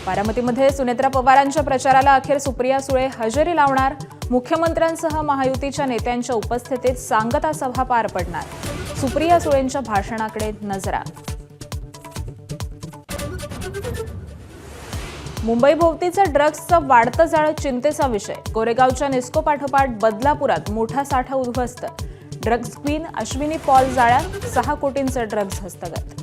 बारामतीमध्ये सुनेत्रा पवारांच्या प्रचाराला अखेर सुप्रिया सुळे हजेरी लावणार. मुख्यमंत्र्यांसह महायुतीच्या नेत्यांच्या उपस्थितीत सांगता सभा पार पडणार. सुप्रिया सुळेंच्या भाषणाकडे नजरा. मुंबईभोवतीचं ड्रग्जचं वाढतं जाळं चिंतेचा विषय. कोरेगावच्या निस्को पाठोपाठ बदलापुरात मोठा साठा उद्ध्वस्त. ड्रग्ज क्वीन अश्विनी पॉल जाळ्यात 6 कोटींचं ड्रग्ज हस्तगत.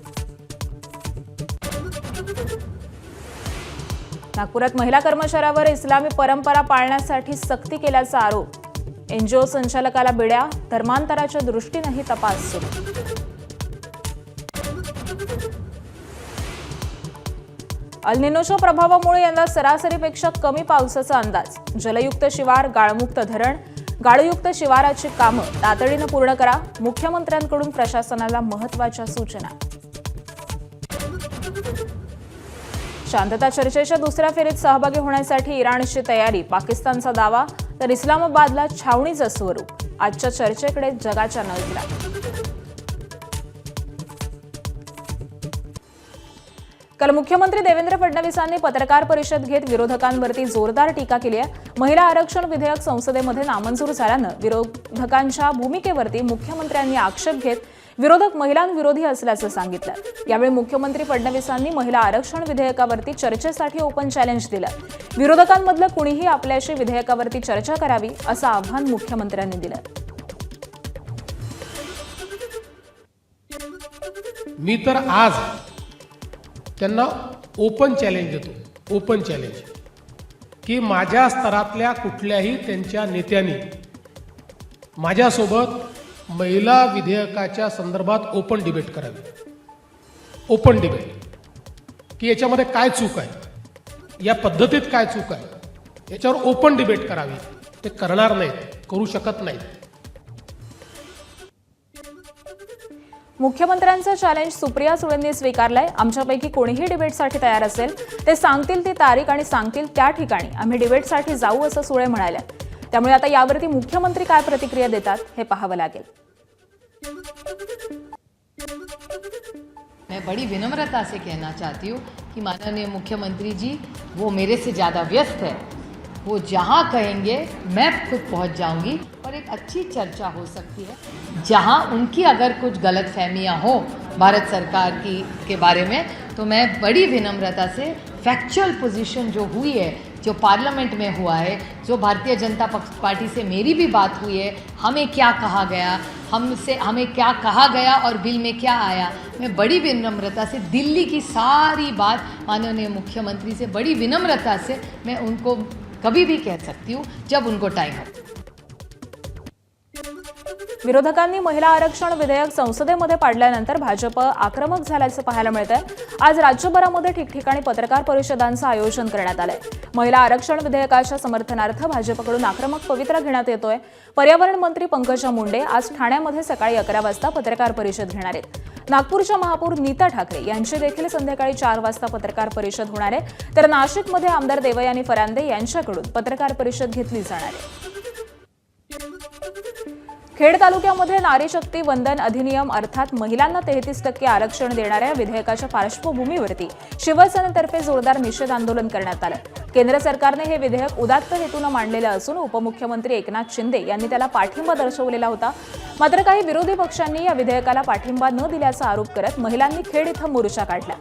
नागपुरात महिला कर्मचाऱ्यावर इस्लामी परंपरा पाळण्यासाठी सक्ती केल्याचा आरोप. एनजीओ संचालकाला बिड्या. धर्मांतराच्या दृष्टीनेही तपास सुरू. अल निनोच्या प्रभावामुळे यंदा सरासरीपेक्षा कमी पावसाचा अंदाज. जलयुक्त शिवार, गाळमुक्त धरण, गाळयुक्त शिवाराची कामं तातडीनं पूर्ण करा. मुख्यमंत्र्यांकडून प्रशासनाला महत्त्वाच्या सूचना. शांतता चर्चेच्या दुसऱ्या फेरीत सहभागी होण्यासाठी इराणची तयारी. पाकिस्तानचा दावा तर इस्लामाबादला छावणीचं स्वरूप. आजच्या चर्चेकडे जगाच्या नजरा. काल मुख्यमंत्री देवेंद्र फडणवीसांनी पत्रकार परिषद घेत विरोधकांवरती जोरदार टीका केली आहे. महिला आरक्षण विधेयक संसदेमध्ये नामंजूर झाल्यानं विरोधकांच्या भूमिकेवरती मुख्यमंत्र्यांनी आक्षेप घेत विरोधक महिलांविरोधी असल्याचं सांगितलं. यावेळी मुख्यमंत्री फडणवीसांनी महिला आरक्षण विधेयकावरती चर्चेसाठी ओपन चॅलेंज दिलं. विरोधकांमधलं कुणीही आपल्याशी विधेयकावरती चर्चा करावी असं आव्हान मुख्यमंत्र्यांनी दिलं. मी तर आज त्यांना ओपन चॅलेंज देतो. ओपन चॅलेंज की माझ्या स्तरातल्या कुठल्याही त्यांच्या नेत्यांनी माझ्यासोबत महिला विधेयकाच्या संदर्भात ओपन डिबेट करावी. ओपन डिबेट की याच्यामध्ये काय चूक आहे, या पद्धतीत काय चूक आहे, याच्यावर ओपन डिबेट करावी. ते करणार नाहीत, करू शकत नाहीत. मुख्यमंत्र्यांचं चॅलेंज सुप्रिया सुळेंनी स्वीकारलंय. आमच्यापैकी कोणीही डिबेटसाठी तयार असेल ते सांगतील ती तारीख आणि सांगतील त्या ठिकाणी आम्ही डिबेटसाठी जाऊ असं सुळे म्हणाल्या. त्यामुळे आता यावरती मुख्यमंत्री काय प्रतिक्रिया देतात हे पाहावं लागेल. मैं बड़ी विनम्रता से कहना चाहती हूँ कि माननीय मुख्यमंत्री जी वो मेरे से ज़्यादा व्यस्त है. वो जहाँ कहेंगे मैं खुद पहुँच जाऊँगी और एक अच्छी चर्चा हो सकती है. जहाँ उनकी अगर कुछ गलतफहमियाँ हो भारत सरकार के बारे में तो मैं बड़ी विनम्रता से फैक्चुअल पोजीशन जो हुई है, जो पार्लियामेंट में हुआ है, जो भारतीय जनता पार्टी से मेरी भी बात हुई है, हमें क्या कहा गया, हमें क्या कहा गया और बिल में क्या आया, मैं बड़ी विनम्रता से दिल्ली की सारी बात माननीय मुख्यमंत्री से बड़ी विनम्रता से मैं उनको कभी भी कह सकती हूँ जब उनको टाइम हो. विरोधकांनी महिला आरक्षण विधेयक संसदेमध्ये पाडल्यानंतर भाजप आक्रमक झाल्याचं पाहायला मिळतंय. आज राज्यभरामध्ये ठिकठिकाणी पत्रकार परिषदांचं आयोजन करण्यात आलंय. महिला आरक्षण विधेयकाच्या समर्थनार्थ भाजपकडून आक्रमक पवित्रा घेण्यात येतोय. पर्यावरण मंत्री पंकजा मुंडे आज ठाण्यामध्ये सकाळी 11 वाजता पत्रकार परिषद घेणार आहेत. नागपूरच्या महापौर नीता ठाकरे यांची देखील संध्याकाळी 4 वाजता पत्रकार परिषद होणार आहे. तर नाशिकमध्ये आमदार देवयानी फरांदे यांच्याकडून पत्रकार परिषद घेतली जाणार आहे. खेड तालुक्यामध्ये नारी शक्ती वंदन अधिनियम अर्थात महिलांना 33% आरक्षण देणाऱ्या विधेयकाच्या पार्श्वभूमीवरती शिवसेनेतर्फे जोरदार निषेध आंदोलन करण्यात आलं. केंद्र सरकारने हे विधेयक उदात्त हेतूनं मांडलेलं असून उपमुख्यमंत्री एकनाथ शिंदे यांनी त्याला पाठिंबा दर्शवलेला होता. मात्र काही विरोधी पक्षांनी या विधेयकाला पाठिंबा न दिल्याचा आरोप करत महिलांनी खेड इथं मोर्चा काढला.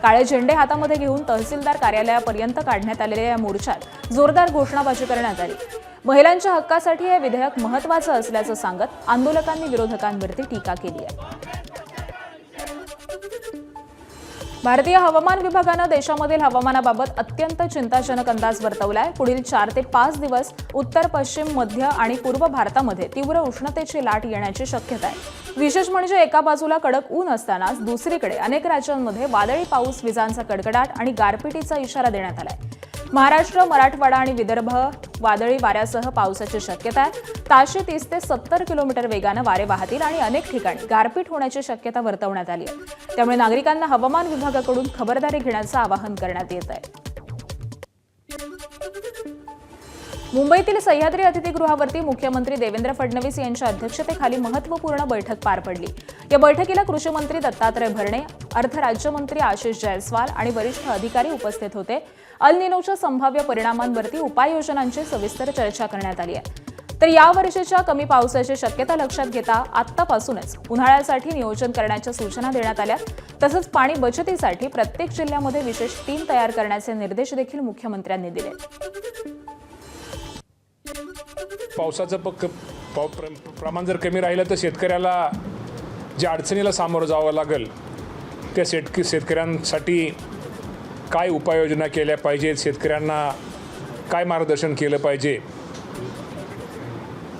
काळे झेंडे हातामध्ये घेऊन तहसीलदार कार्यालयापर्यंत काढण्यात आलेल्या या मोर्चात जोरदार घोषणाबाजी करण्यात आली. महिलांच्या हक्कासाठी हे विधेयक महत्त्वाचं असल्याचं सांगत आंदोलकांनी विरोधकांवरती टीका केली आहे. भारतीय हवामान विभागानं देशामधील हवामानाबाबत अत्यंत चिंताजनक अंदाज वर्तवलाय. पुढील 4 ते 5 दिवस उत्तर, पश्चिम, मध्य आणि पूर्व भारतामध्ये तीव्र उष्णतेची लाट येण्याची शक्यता आहे. विशेष म्हणजे एका बाजूला कडक ऊन असतानाच दुसरीकडे अनेक राज्यांमध्ये वादळी पाऊस, विजांचा कडकडाट आणि गारपिटीचा इशारा देण्यात आलाय. महाराष्ट्र, मराठवाडा आणि विदर्भ वादळी वाऱ्यासह पावसाची शक्यता आहे. ताशी 30 ते 70 किलोमीटर वेगानं वारे वाहतील आणि अनेक ठिकाणी गारपीट होण्याची शक्यता वर्तवण्यात आली आहे. त्यामुळे नागरिकांना हवामान विभागाकडून खबरदारी घेण्याचं आवाहन करण्यात येत आहे. मुंबईतील सह्याद्री अतिथीगृहावरती मुख्यमंत्री देवेंद्र फडणवीस यांच्या अध्यक्षतेखाली महत्त्वपूर्ण बैठक पार पडली. या बैठकीला कृषी मंत्री दत्तात्रय भरणे, अर्थ राज्यमंत्री आशिष जयस्वाल आणि वरिष्ठ अधिकारी उपस्थित होते. अल निनोच्या संभाव्य परिणामांवरती उपाययोजनांची सविस्तर चर्चा करण्यात आली आहे. तर यावर्षीच्या कमी पावसाची शक्यता लक्षात घेता आत्तापासूनच उन्हाळ्यासाठी नियोजन करण्याच्या सूचना देण्यात आल्या. तसंच पाणी बचतीसाठी प्रत्येक जिल्ह्यामध्ये विशेष टीम तयार करण्याचे निर्देश देखील मुख्यमंत्र्यांनी दिले. पावसाचं प्रमाण जर कमी राहिलं तर शेतकऱ्याला ज्या अडचणीला सामोरं जावं लागेल त्या शेतकऱ्यांसाठी काय उपाययोजना केल्या पाहिजेत, शेतकऱ्यांना काय मार्गदर्शन केलं पाहिजे,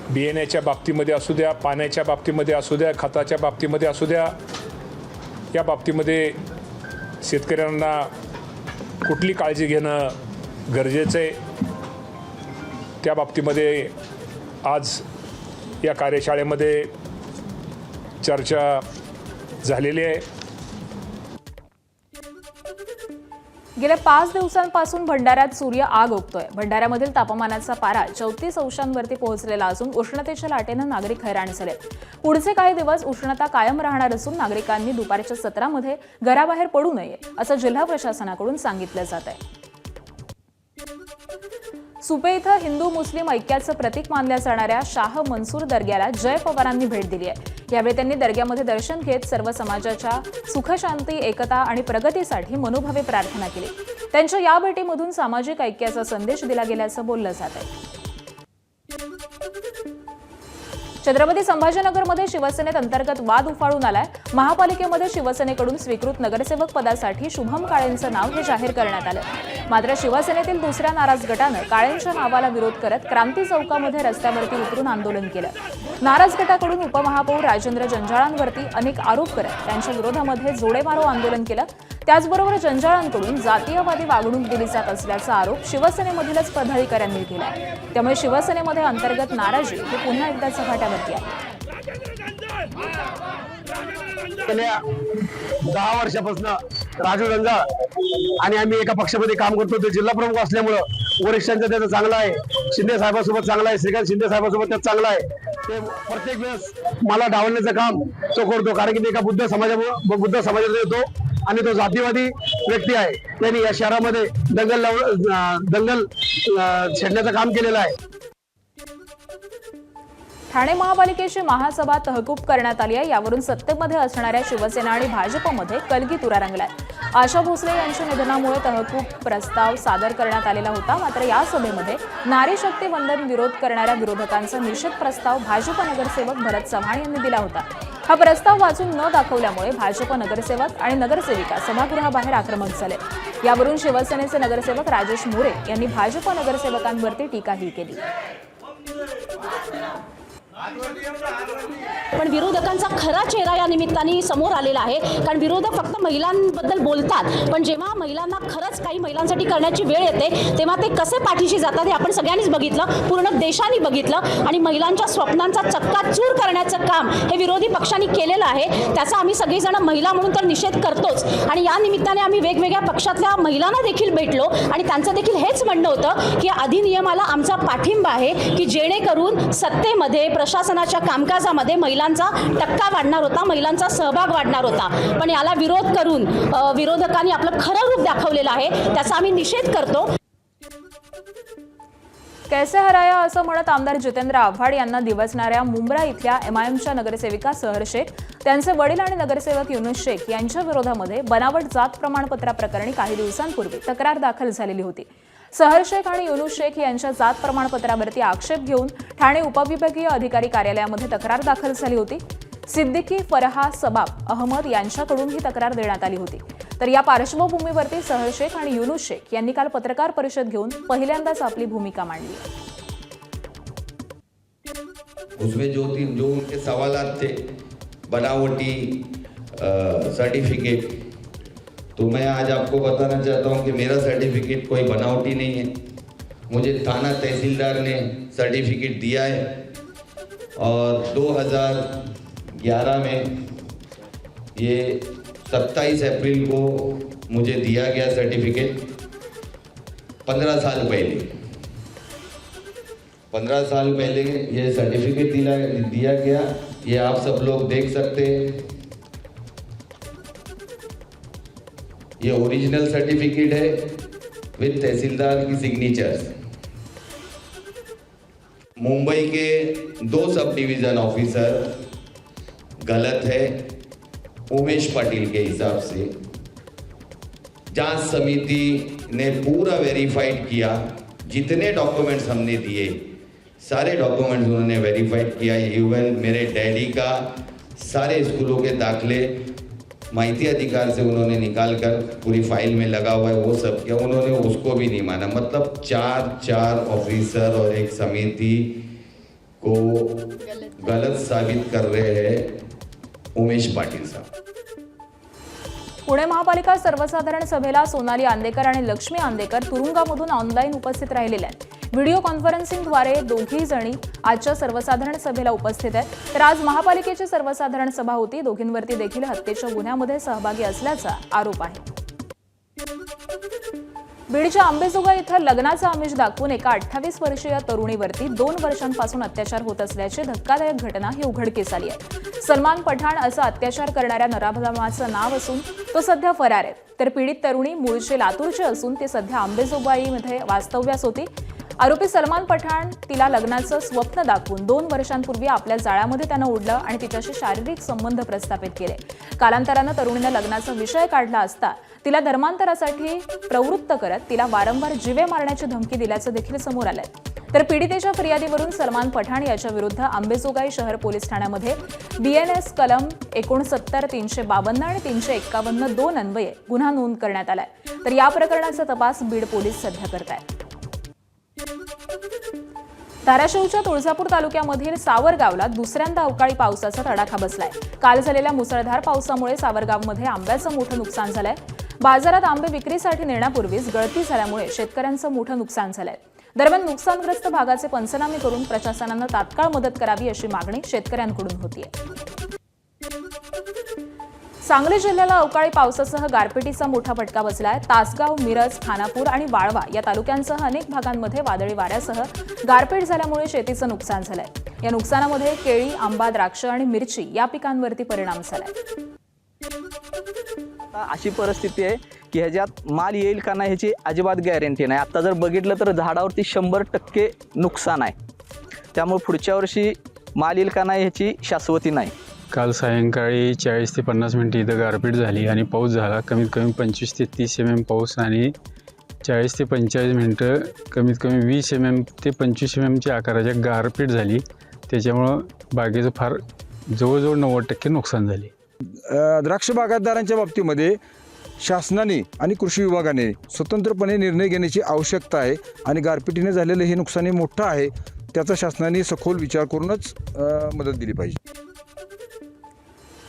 बियाण्याच्या बाबतीमध्ये असू द्या, पाण्याच्या बाबतीमध्ये असू द्या, खताच्या बाबतीमध्ये असू द्या, या बाबतीमध्ये शेतकऱ्यांना कुठली काळजी घेणं गरजेचं आहे त्या बाबतीमध्ये आज या कार्यशाळेमध्ये चर्चा झालेली आहे. गेल्या 5 दिवसांपासून भंडाऱ्यात सूर्य आग ओकतोय. भंडाऱ्यामधील तापमानाचा पारा 34 अंशांवरती पोहोचलेला असून उष्णतेच्या लाटेनं नागरिक हैराण झाले. पुढचे काही दिवस उष्णता कायम राहणार असून नागरिकांनी दुपारच्या सत्रामध्ये घराबाहेर पडू नये असं जिल्हा प्रशासनाकडून सांगितलं जात आहे. सुपे इथं हिंदू मुस्लिम ऐक्याचं प्रतीक मानल्या जाणाऱ्या शाह मनसूर दर्ग्याला जय पवारांनी भेट दिली आहे. यावेळी त्यांनी दर्ग्यामध्ये दर्शन घेत सर्व समाजाच्या सुखशांती, एकता आणि प्रगतीसाठी मनोभावे प्रार्थना केली. त्यांच्या या भेटीमधून सामाजिक ऐक्याचा संदेश दिला गेल्याचं बोललं जात आहे. छत्रपती संभाजीनगरमध्ये शिवसेनेत अंतर्गत वाद उफाळून आलाय. महापालिकेमध्ये शिवसेनेकडून स्वीकृत नगरसेवक पदासाठी शुभम काळेंचं नाव हे जाहीर करण्यात आलं. मात्र शिवसेनेतील दुसऱ्या नाराज गटानं काळेंच्या नावाला विरोध करत क्रांती चौकामध्ये रस्त्यावरती उतरून आंदोलन केलं. नाराज गटाकडून उपमहापौर राजेंद्र जंजाळांवरती अनेक आरोप करत त्यांच्या विरोधामध्ये जोडेमारो आंदोलन केलं. त्याचबरोबर जंजाळांकडून जातीयवादी वागणूक दिली जात असल्याचा आरोप शिवसेनेमधीलच पदाधिकाऱ्यांनी केला. त्यामुळे शिवसेनेमध्ये अंतर्गत नाराजी ही पुन्हा एकदा चव्हाट्यावरती आहे. गेल्या 10 वर्षापासून राजू जंजाळ आणि आम्ही एका पक्षामध्ये काम करतो. ते जिल्हा प्रमुख असल्यामुळं वरिष्ठांचं त्याचं चांगलं आहे, शिंदे साहेबांसोबत चांगलं आहे, श्रीकांत शिंदे साहेबांसोबत त्याचं चांगलं आहे. ते प्रत्येक वेळेस मला डावलण्याचं काम तो करतो, कारण की ते एका बुद्ध समाजात येतो आणि तो जातीवादी व्यक्ती आहे. त्यांनी या शहरामध्ये दंगल छेडण्याचं काम केलेलं आहे. ठाणे महापालिकेची महासभा तहकूब करण्यात आली आहे. यावरून सत्तेमध्ये असणाऱ्या शिवसेना आणि भाजपमध्ये कलगीतुरा रंगलाय. आशा भोसले यांच्या निधनामुळे तहकूब प्रस्ताव सादर करण्यात आलेला होता. मात्र या सभेमध्ये नारी शक्ती वंदन विरोध करणाऱ्या विरोधकांचा निषेध प्रस्ताव भाजप नगरसेवक भरत चव्हाण यांनी दिला होता. हा प्रस्ताव वाचून न दाखवल्यामुळे भाजप नगरसेवक आणि नगरसेविका सभागृहाबाहेर आक्रमक झाले. यावरून शिवसेनेचे नगरसेवक राजेश मोरे यांनी भाजप नगरसेवकांवरती टीकाही केली. पण विरोधकांचा खरा चेहरा या निमित्ताने समोर आलेला आहे. कारण विरोधक फक्त महिलांबद्दल बोलतात, पण जेव्हा महिलांना खरंच काही महिलांसाठी करण्याची वेळ येते तेव्हा ते कसे पाठीशी जातात हे आपण सगळ्यांनीच बघितलं, पूर्ण देशाने बघितलं. आणि महिलांच्या स्वप्नांचा चक्काचूर करण्याचं काम हे विरोधी पक्षांनी केलेलं आहे. त्याचा आम्ही सगळेजण महिला म्हणून तर निषेध करतोच. आणि या निमित्ताने आम्ही वेगवेगळ्या पक्षातल्या महिलांना देखील भेटलो आणि त्यांचं देखील हेच म्हणणं होतं की अधिनियमाला आमचा पाठिंबा आहे, की जेणेकरून सत्तेमध्ये प्रशासनाच्या कामकाजामध्ये महिलांचा टक्का वाढणार होता, महिलांचा सहभाग वाढणार होता. पण याला विरोध करून विरोधकांनी आपलं खरं रूप दाखवलेलं आहे. त्याचा आम्ही निषेध करतो. कैसे हराया असं म्हणत आमदार जितेंद्र आव्हाड यांना दिवसणाऱ्या मुंब्रा इथल्या एमआयएमच्या नगरसेविका सहर शेख, त्यांचे वडील आणि नगरसेवक युनुस शेख यांच्या विरोधामध्ये बनावट जात प्रमाणपत्राप्रकरणी काही दिवसांपूर्वी तक्रार दाखल झालेली होती. सहर शेख आणि युनुस शेख यांच्या जात प्रमाणपत्रावरती आक्षेप घेऊन ठाणे उपविभागीय अधिकारी कार्यालयामध्ये तक्रार दाखल झाली होती. सिद्दीकी फरहा सबाब अहमद यांच्याकडून ही तक्रार देण्यात आली होती. तर या पार्श्वभूमीवरती सहर शेख आणि युनुस शेख यांनी काल पत्रकार परिषद घेऊन पहिल्यांदाच आपली भूमिका मांडली. उसमें जो उनके सवालात थे, बनावटी सर्टिफिकेट, तो मैं आज आपको बताना चाहता हूं कि मेरा सर्टिफिकेट कोई बनावटी नहीं है. मुझे थाना तहसीलदार ने सर्टिफिकेट दिया है और 2011 में ये 27 अप्रैल को मुझे दिया गया सर्टिफिकेट. 15 साल पहले ये सर्टिफिकेट दिया गया. ये आप सब लोग देख सकते हैं. ये ओरिजिनल सर्टिफिकेट है विद तहसीलदार की सिग्नेचर्स। मुंबई के 2 सब डिवीजन ऑफिसर गलत है उमेश पाटिल के हिसाब से। जांच समिति ने पूरा वेरीफाइड किया, जितने डॉक्यूमेंट्स हमने दिए सारे डॉक्यूमेंट्स उन्होंने वेरीफाइड किया। इवन मेरे डैडी का सारे स्कूलों के दाखले माहिती अधिकार से उन्होंने निकाल कर पूरी फाइल में लगा हुआ है, वो सब किया। उन्होंने उसको भी नहीं माना। मतलब 4 ऑफिसर और एक समिति को गलत साबित कर रहे हैं उमेश पाटिल साहब। पुणे महापालिका सर्वसाधारण सभेला सोनाली आंदेकर आणि लक्ष्मी आंदेकर तुरुंगामधून ऑनलाईन उपस्थित राहिलेल्या आहेत। व्हिडिओ कॉन्फरन्सिंगद्वारे दोघी जणी आजच्या सर्वसाधारण सभेला उपस्थित आहेत। तर आज महापालिकेची सर्वसाधारण सभा होती। दोघींवरती देखील हत्येच्या गुन्ह्यामध्ये सहभागी असल्याचा आरोप आहे। बीडच्या अंबेजोगाई इथं लग्नाचं आमिष दाखवून एका 28 वर्षीय तरुणीवरती 2 वर्षांपासून अत्याचार होत असल्याची धक्कादायक घटना ही उघडकीस आली आहे। सलमान पठाण असं अत्याचार करणाऱ्या नराधमाचं नाव असून तो सध्या फरार आहे। तर पीडित तरुणी मूळची लातूरची असून ती सध्या अंबेजोगाईमध्ये वास्तव्यास होती। आरोपी सलमान पठाण तिला लग्नाचं स्वप्न दाखवून 2 वर्षांपूर्वी आपल्या जाळ्यामध्ये त्यानं ओढलं आणि तिच्याशी शारीरिक संबंध प्रस्थापित केले। कालांतरानं तरुणीनं लग्नाचा विषय काढला असता तिला धर्मांतरासाठी प्रवृत्त करत तिला वारंवार जीवे मारण्याची धमकी दिल्याचं देखील समोर आलंय। तर पीडितेच्या फिर्यादीवरून सलमान पठाण याच्या विरुद्ध अंबेजोगाई शहर पोलीस ठाण्यामध्ये BNS कलम 69, 352 आणि 351(2) अन्वये गुन्हा नोंद करण्यात आलाय। तर या प्रकरणाचा तपास बीड पोलीस सध्या करतायत। धाराशिवच्या तुळजापूर तालुक्यामधील सावरगावला दुसऱ्यांदा अवकाळी पावसाचा तडाखा बसलाय। काल झालेल्या मुसळधार पावसामुळे सावरगावमध्ये आंब्याचं मोठं नुकसान झालंय। बाजारात आंबे विक्रीसाठी नेण्यापूर्वीच गळती झाल्यामुळे शेतकऱ्यांचं मोठं नुकसान झालंय। दरम्यान नुकसानग्रस्त भागाचे पंचनामे करून प्रशासनानं तात्काळ मदत करावी अशी मागणी शेतकऱ्यांकडून होतीये। सांगली जिल्ह्याला अवकाळी पावसासह गारपिटीचा मोठा फटका बसलाय। तासगाव, मिरज, खानापूर आणि वाळवा या तालुक्यांसह अनेक भागांमध्ये वादळी वाऱ्यासह गारपीट झाल्यामुळे शेतीचं नुकसान झालंय। या नुकसानामध्ये केळी, आंबा, द्राक्ष आणि मिरची या पिकांवरती परिणाम झालाय। अशी परिस्थिती आहे की ह्याच्यात माल येईल का नाही ह्याची अजिबात गॅरंटी नाही। आता जर बघितलं तर झाडावरती 100% नुकसान आहे, त्यामुळे पुढच्या वर्षी माल येईल का नाही ह्याची शाश्वती नाही। काल सायंकाळी 40 ते 50 मिनिटे इथं गारपीट झाली आणि पाऊस झाला। कमीत कमी 25 ते 30 mm पाऊस आणि 40 ते 45 मिनिटं कमीत कमी 20 mm ते 25 mmच्या आकाराच्या गारपीट झाली। त्याच्यामुळं बागेचं फार जवळजवळ 90% नुकसान झाले। द्राक्ष बागायतदारांच्या बाबतीमध्ये शासनाने आणि कृषी विभागाने स्वतंत्रपणे निर्णय घेण्याची आवश्यकता आहे आणि गारपिटीने झालेलं हे नुकसान हे मोठं आहे, त्याचा शासनाने सखोल विचार करूनच मदत दिली पाहिजे।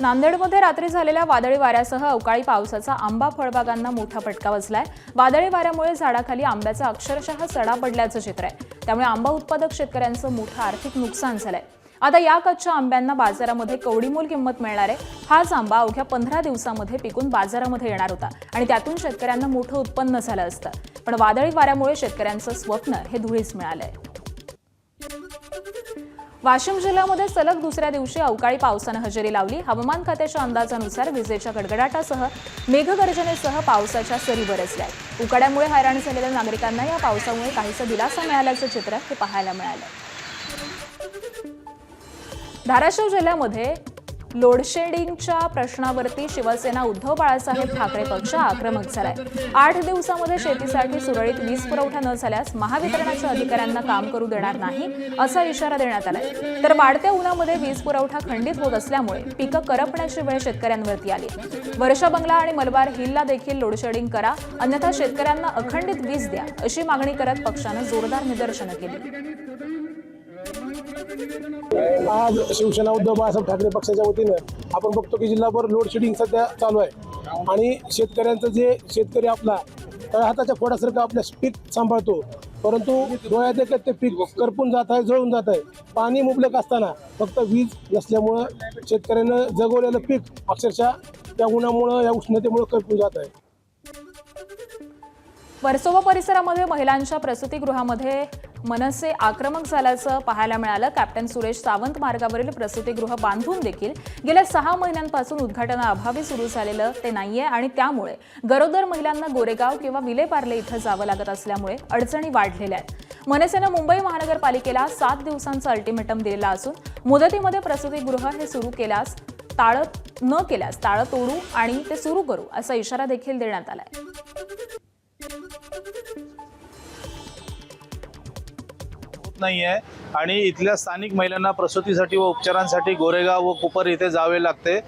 नांदेडमध्ये रात्री झालेल्या वादळी वाऱ्यासह अवकाळी पावसाचा आंबा फळबागांना मोठा फटका बसलाय। वादळी वाऱ्यामुळे झाडाखाली आंब्याचा अक्षरशः सडा पडल्याचं चित्र आहे। त्यामुळे आंबा उत्पादक शेतकऱ्यांचं मोठं आर्थिक नुकसान झालंय। आता या कच्च्या आंब्यांना बाजारामध्ये कवडीमोल किंमत मिळणार आहे। हाच आंबा अवघ्या 15 दिवसांमध्ये पिकून बाजारामध्ये येणार होता आणि त्यातून शेतकऱ्यांना मोठं उत्पन्न झालं असतं। पण वादळी वाऱ्यामुळे शेतकऱ्यांचं स्वप्न हे धुळीस मिळालंय। वाशिम जिल्ह्यामध्ये सलग दुसऱ्या दिवशी अवकाळी पावसानं हजेरी लावली। हवामान खात्याच्या अंदाजानुसार विजेच्या गडगडाटासह मेघगर्जनेसह पावसाच्या सरी बरसल्या। उकाड्यामुळे हैराण झालेल्या नागरिकांना या पावसामुळे काहीसा दिलासा मिळाल्याचं चित्र हे पाहायला मिळालं। धाराशिव जिल्ह्यामध्ये लोडशेडिंगच्या प्रश्नावरती शिवसेना उद्धव बाळासाहेब ठाकरे पक्ष आक्रमक झालाय। 8 दिवसांमध्ये शेतीसाठी सुरळीत वीज पुरवठा न झाल्यास महावितरणाच्या अधिकाऱ्यांना काम करू देणार नाही असा इशारा देण्यात आलाय। तर वाढत्या उन्हामध्ये वीज पुरवठा खंडित होत असल्यामुळे पिकं करपण्याची वेळ शेतकऱ्यांवरती आली। वर्षा बंगला आणि मलबार हिलला देखील लोडशेडिंग करा, अन्यथा शेतकऱ्यांना अखंडित वीज द्या अशी मागणी करत पक्षानं जोरदार निदर्शनं केली। आज शिवसेना उद्धव बाळासाहेब ठाकरे पक्षाच्या वतीनं आपण बघतो की जिल्हाभर लोडशेडिंग सध्या चालू आहे आणि शेतकऱ्यांचं जे शेतकरी आपला हाताच्या फोडासारखं आपल्या पीक सांभाळतो, परंतु डोळ्यात देखत ते पीक करपून जात आहे, जळून जात आहे। पाणी मुबलक असताना फक्त वीज नसल्यामुळं शेतकऱ्यानं जगवलेलं पीक अक्षरशः त्या उन्हामुळं, या उष्णतेमुळं करपून जात आहे। वर्सोवा परिसरामध्ये महिलांच्या प्रसूतिगृहामध्ये मनसे आक्रमक झाल्याचं पाहायला मिळालं. कॅप्टन सुरेश सावंत मार्गावरील प्रसूतिगृह बांधून देखील गेल्या 6 महिन्यांपासून उद्घाटनाअभावी सुरू झालेलं ते नाहीये आणि त्यामुळे गरोदर महिलांना गोरेगाव किंवा विलेपार्ले इथं जावं लागत असल्यामुळे अडचणी वाढलेल्या आहेत. मनसेनं मुंबई महानगरपालिकेला 7 दिवसांचा अल्टिमेटम दिलेला असून मुदतीमध्ये प्रसूतिगृह हे सुरू केल्यास टाळं तोडू आणि ते सुरू करू असा इशारा देखील देण्यात आलाय. नाही आहे आणि इथल्या स्थानिक महिलांना प्रसूतीसाठी व उपचारांसाठी गोरेगाव व कुपर इथे जावे लागते.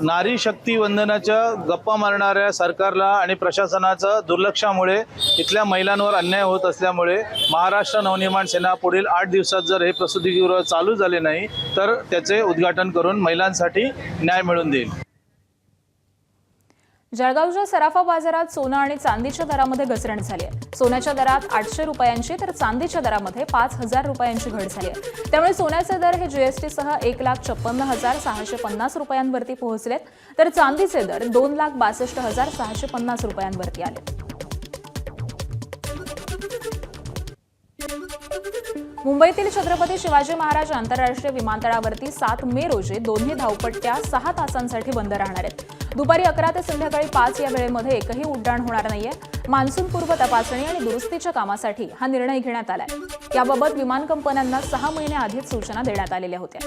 नारी शक्ती वंदनाच्या गप्पा मारणाऱ्या सरकारला आणि प्रशासनाचं दुर्लक्षामुळे इथल्या महिलांवर अन्याय होत असल्यामुळे महाराष्ट्र नवनिर्माण सेना पुढील 8 दिवसात जर हे प्रसूतिगृह चालू झाले नाही तर त्याचे उद्घाटन करून महिलांसाठी न्याय मिळवून देईल. जळगावच्या सराफा बाजारात सोनं आणि चांदीच्या दरामध्ये घसरण झाली आहे. सोन्याच्या दरात 800 रुपयांची तर चांदीच्या दरामध्ये 5,000 रुपयांची घट झाली आहे. त्यामुळे सोन्याचे दर हे जीएसटीसह 1,56,650 रुपयांवरती पोहोचलेत तर चांदीचे दर 2,62,650 रुपयांवरती आले. मुंबईतील छत्रपती शिवाजी महाराज आंतरराष्ट्रीय विमानतळावरती 7 मे रोजी दोन्ही धावपट्ट्या 6 तासांसाठी बंद राहणार आहेत. दुपारी 11 ते संध्याकाळी 5 या वेळेमध्ये एकही उड्डाण होणार नाहीये. मान्सूनपूर्व तपासणी आणि दुरुस्तीच्या कामासाठी हा निर्णय घेण्यात आलाय. याबाबत विमान कंपन्यांना 6 महिने आधीच सूचना देण्यात आलेल्या होत्या.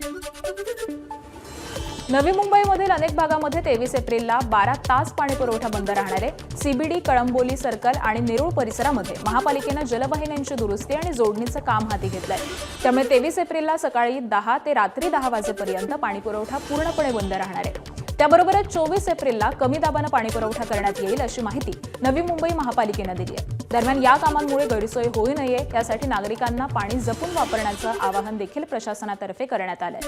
नवी मुंबईमधील अनेक भागामध्ये 23 एप्रिलला 12 तास पाणी पुरवठा बंद राहणार आहे. सीबीडी, कळंबोली सर्कल आणि नेरूळ परिसरामध्ये महापालिकेनं जलवाहिन्यांची दुरुस्ती आणि जोडणीचं काम हाती घेतलंय. त्यामुळे 23 एप्रिलला सकाळी 10 ते रात्री 10 वाजेपर्यंत पाणी पुरवठा पूर्णपणे बंद राहणार आहे. त्याबरोबरच 24 एप्रिलला कमी दाबानं पाणी पुरवठा करण्यात येईल अशी माहिती नवी मुंबई महापालिकेनं दिली आहे. दरम्यान या कामांमुळे गैरसोय होऊ नये यासाठी नागरिकांना पाणी जपून वापरण्याचं आवाहन देखील प्रशासनातर्फे करण्यात आलंय.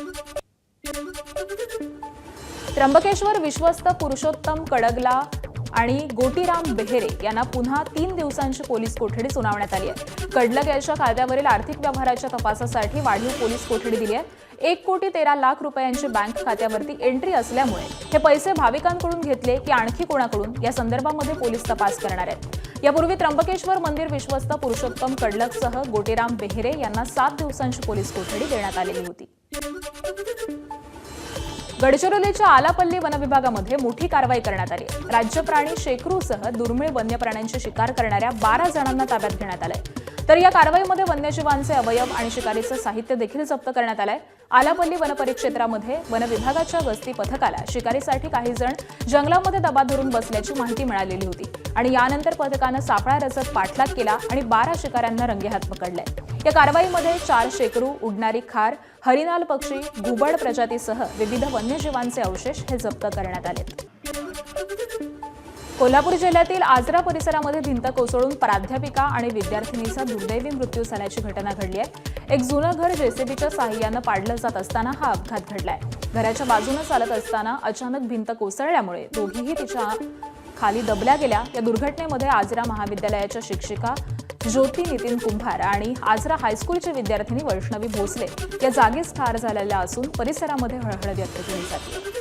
त्र्यंबकेश्वर विश्वस्त पुरुषोत्तम कडगला आणि गोटीराम बेहेरे यांना पुन्हा 3 दिवसांची पोलीस कोठडी सुनावण्यात आली आहे. कडलक याच्या खात्यावरील आर्थिक व्यवहाराच्या तपासासाठी वाढीव पोलीस कोठडी दिली आहे. 1,13,00,000 रुपयांची बँक खात्यावरती एंट्री असल्यामुळे हे पैसे भाविकांकडून घेतले की आणखी कोणाकडून या संदर्भामध्ये पोलीस तपास करणार आहेत. यापूर्वी त्र्यंबकेश्वर मंदिर विश्वस्त पुरुषोत्तम कडलकसह गोटीराम बेहेरे यांना 7 दिवसांची पोलीस कोठडी देण्यात आलेली होती. गडचिरोलीच्या आलापल्ली वनविभागामध्ये मोठी कारवाई करण्यात आली. राज्य प्राणी शेकरूसह दुर्मिळ वन्य प्राण्यांची शिकार करणाऱ्या 12 जणांना ताब्यात घेण्यात आलंय. तर या कारवाईमध्ये वन्यजीवांचे अवयव आणि शिकारीचं साहित्य देखील जप्त करण्यात आलंय. आलापल्ली वनपरिक्षेत्रामध्ये वनविभागाच्या गस्ती पथकाला शिकारीसाठी काही जण जंगलामध्ये दबा धरून बसल्याची माहिती मिळालेली होती आणि यानंतर पथकानं सापळा रचत पाठलाग केला आणि 12 शिकाऱ्यांना रंगेहात पकडलंय. या कारवाईमध्ये 4 शेकरू, उडणारी खार, हरिणाल पक्षी, घुबड प्रजातीसह विविध वन्यजीवांचे अवशेष हे जप्त करण्यात आले. कोल्हापूर जिल्ह्यातील आजरा परिसरामध्ये भिंत कोसळून प्राध्यापिका आणि विद्यार्थिनीचा दुर्दैवी मृत्यू झाल्याची घटना घडली आहे. एक जुनं घर जेसीबीच्या साहाय्यानं पाडलं जात असताना हा अपघात घडलाय. घराच्या बाजूनं चालत असताना अचानक भिंत कोसळल्यामुळे दोघीही तिच्या खाली दबल्या गेल्या. या दुर्घटनेमध्ये आजरा महाविद्यालयाच्या शिक्षिका ज्योती नितीन कुंभार आणि आजरा हायस्कूलची विद्यार्थिनी वैष्णवी भोसले या जागीच ठार झालेल्या असून परिसरामध्ये हळहळ व्यक्त केली जाते.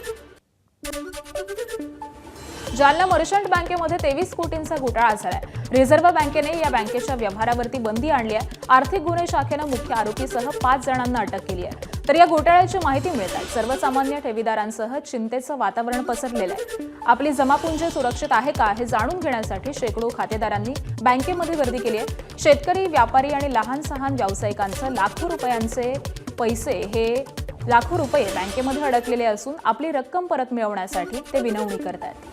जालना मर्चंट बँकेमध्ये 23 कोटींचा घोटाळा झालाय. रिझर्व्ह बँकेने या बँकेच्या व्यवहारावरती बंदी आणली आहे. आर्थिक गुन्हे शाखेनं मुख्य आरोपीसह 5 जणांना अटक केली आहे. तर या घोटाळ्याची माहिती मिळताच सर्वसामान्य ठेवीदारांसह चिंतेचं वातावरण पसरलेलं आहे. आपली जमापुंजी सुरक्षित आहे का हे जाणून घेण्यासाठी शेकडो खातेदारांनी बँकेमध्ये गर्दी केली आहे. शेतकरी, व्यापारी आणि लहान सहान व्यावसायिकांचं लाखो रुपये बँकेमध्ये अडकलेले असून आपली रक्कम परत मिळवण्यासाठी ते विनवणी करतायत.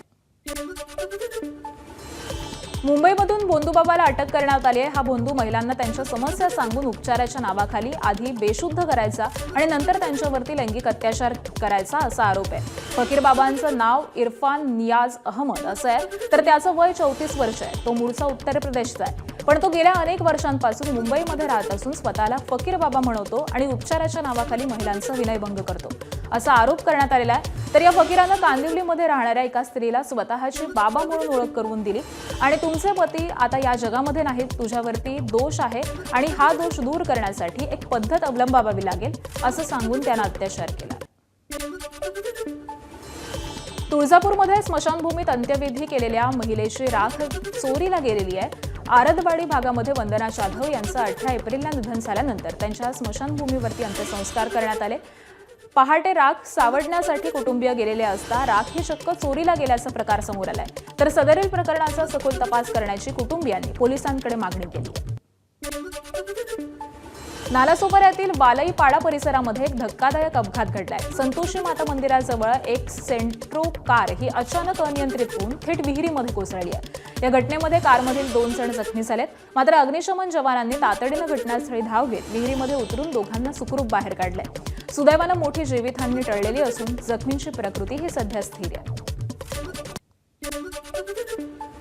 मुंबईमधून भोंदूबाबाला अटक करण्यात आली आहे. हा भोंदू महिलांना त्यांच्या समस्या सांगून उपचाराच्या नावाखाली आधी बेशुद्ध करायचा आणि नंतर त्यांच्यावरती लैंगिक अत्याचार करायचा असा आरोप आहे. फकीर बाबांचं नाव इरफान नियाज अहमद असं आहे तर त्याचं वय 34 वर्ष आहे. तो मूळचा उत्तर प्रदेशचा आहे पण तो गेल्या अनेक वर्षांपासून मुंबईमध्ये राहत असून स्वतःला फकीर बाबा म्हणवतो आणि उपचाराच्या नावाखाली महिलांचा विनयभंग करतो असा आरोप करण्यात आलेला आहे. तर या फकीरानं कांदिवलीमध्ये राहणाऱ्या एका स्त्रीला स्वतःची बाबा म्हणून ओळख करून दिली आणि तुमचे पती आता या जगामध्ये नाहीत, तुझ्यावरती दोष आहे आणि हा दोष दूर करण्यासाठी एक पद्धत अवलंबावी लागेल असं सांगून त्यानं अत्याचार केला. तुळजापूरमध्ये स्मशानभूमीत अंत्यविधी केलेल्या महिलेची राख चोरीला गेलेली आहे आरदवाडी भागामध्ये वंदना जाधव यांचं 18 एप्रिलला निधन झाल्यानंतर त्यांच्या स्मशानभूमीवरती अंत्यसंस्कार करण्यात आले. पहाटे राख सावडण्यासाठी कुटुंबीय गेलेले असता राख ही चक्क चोरीला गेल्याचा प्रकार समोर आलाय. तर सदरील प्रकरणाचा सखोल तपास करण्याची कुटुंबियांनी पोलिसांकडे मागणी केली. नालासोपाऱ्यातील वालई पाडा परिसरामध्ये एक धक्कादायक अपघात घडलाय. संतोषी माता मंदिराजवळ एक सेंट्रो कार ही अचानक अनियंत्रित होऊन थेट विहिरीमध्ये कोसळली आहे. या घटनेमध्ये कारमधील 2 जण जखमी झालेत. मात्र अग्निशमन जवानांनी तातडीनं घटनास्थळी धाव घेत विहिरीमध्ये उतरून दोघांना सुखरूप बाहेर काढलंय. सुदैवानं मोठी जीवितहानी टळलेली असून जखमींची प्रकृती ही सध्या स्थिर आहे.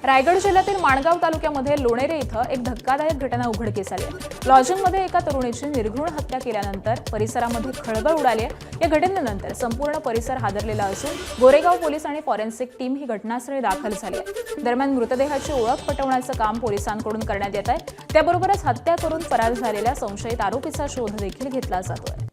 रायगड जिल्ह्यातील माणगाव तालुक्यामध्ये लोणेरे इथं एक धक्कादायक घटना उघडकीस आली आहे. लॉजिंगमध्ये एका तरुणीची निर्घृण हत्या केल्यानंतर परिसरामध्ये खळबळ उडाली आहे. या घटनेनंतर संपूर्ण परिसर हादरलेला असून गोरेगाव पोलीस आणि फॉरेन्सिक टीम ही घटनास्थळी दाखल झाली आहे. दरम्यान मृतदेहाची ओळख पटवण्याचं काम पोलिसांकडून करण्यात येत आहे. त्याबरोबरच हत्या करून फरार झालेल्या संशयित आरोपीचा शोध देखील घेतला जातोय.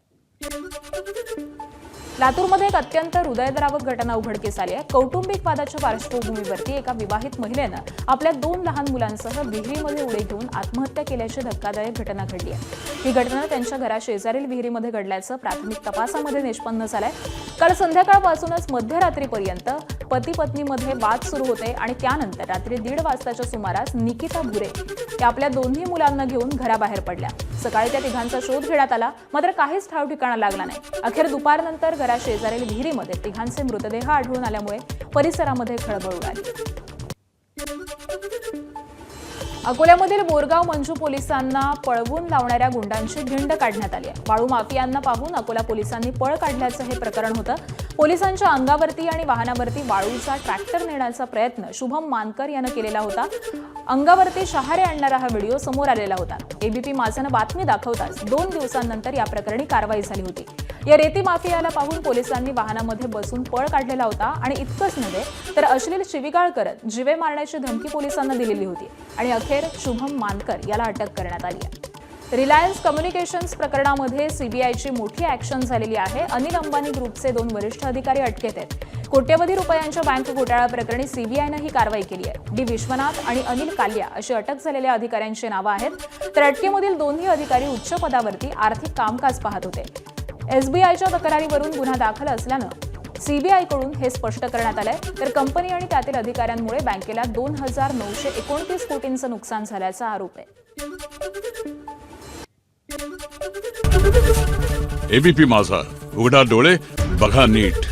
लातूरमध्ये एक अत्यंत हृदयद्रावक घटना उघडकीस आली आहे. कौटुंबिक वादाच्या पार्श्वभूमीवरती एका विवाहित महिलेनं आपल्या 2 लहान मुलांसह विहिरीमध्ये उडी घेऊन आत्महत्या केल्याची धक्कादायक घटना घडली आहे. ही घटना त्यांच्या घराशेजारील विहिरीमध्ये घडल्याचं प्राथमिक तपासामध्ये निष्पन्न झालंय. काल संध्याकाळपासूनच मध्यरात्रीपर्यंत पती पत्नीमध्ये वाद सुरू होते आणि त्यानंतर रात्री 1:30 वाजताच्या सुमारास निकिता भुरे या आपल्या 2 मुलांना घेऊन घराबाहेर पडल्या. सकाळी त्या तिघांचा शोध घेण्यात आला, मात्र काहीच ठाव ठिकाणा लागला नाही. अखेर दुपारनंतर घराशेजारील विहिरीमध्ये तिघांचे मृतदेह आढळून आल्यामुळे परिसरामध्ये खळबळ उडाली. अकोल्यामधील बोरगाव मंजू पोलिसांना पळवून लावणाऱ्या गुंडांची धिंड काढण्यात आली आहे. वाळू माफियांना पाहून अकोला पोलिसांनी पळ काढल्याचं हे प्रकरण होतं. पोलिसांच्या अंगावरती आणि वाहनावरती वाळूचा ट्रॅक्टर नेण्याचा प्रयत्न शुभम मानकर यानं केलेला होता. अंगावरती शहारे आणणारा हा व्हिडिओ समोर आलेला होता. एबीपी माझानं बातमी दाखवताच 2 दिवसांनंतर या प्रकरणी कारवाई झाली होती. या रेती माफियाला पाहून पोलिसांनी वाहनामध्ये बसून पळ काढलेला होता आणि इतकंच नव्हे तर अश्लील शिवीगाळ करत जीवे मारण्याची धमकी पोलिसांना दिलेली होती आणि अखेर शुभम मानकर याला अटक करण्यात आली आहे. रिलायन्स कम्युनिकेशन्स प्रकरणामध्ये सीबीआयची मोठी ॲक्शन झालेली आहे. अनिल अंबानी ग्रुपचे 2 वरिष्ठ अधिकारी अटकेत आहेत. कोट्यवधी रुपयांच्या बँक घोटाळा प्रकरणी सीबीआयनं ही कारवाई केली आहे. डी विश्वनाथ आणि अनिल कालिया अशी अटक झालेल्या अधिकाऱ्यांची नावं आहेत. तर अटकेमधील 2ही अधिकारी उच्च पदावरती आर्थिक कामकाज पाहत होते. एसबीआयच्या तक्रारीवरून गुन्हा दाखल असल्यानं सीबीआयकडून हे स्पष्ट करण्यात आलंय. तर कंपनी आणि त्यातील अधिकाऱ्यांमुळे बँकेला 2,929 कोटींचं नुकसान झाल्याचा आरोप आहे. एबीपी माझा, उघडा डोळे बघा नीट.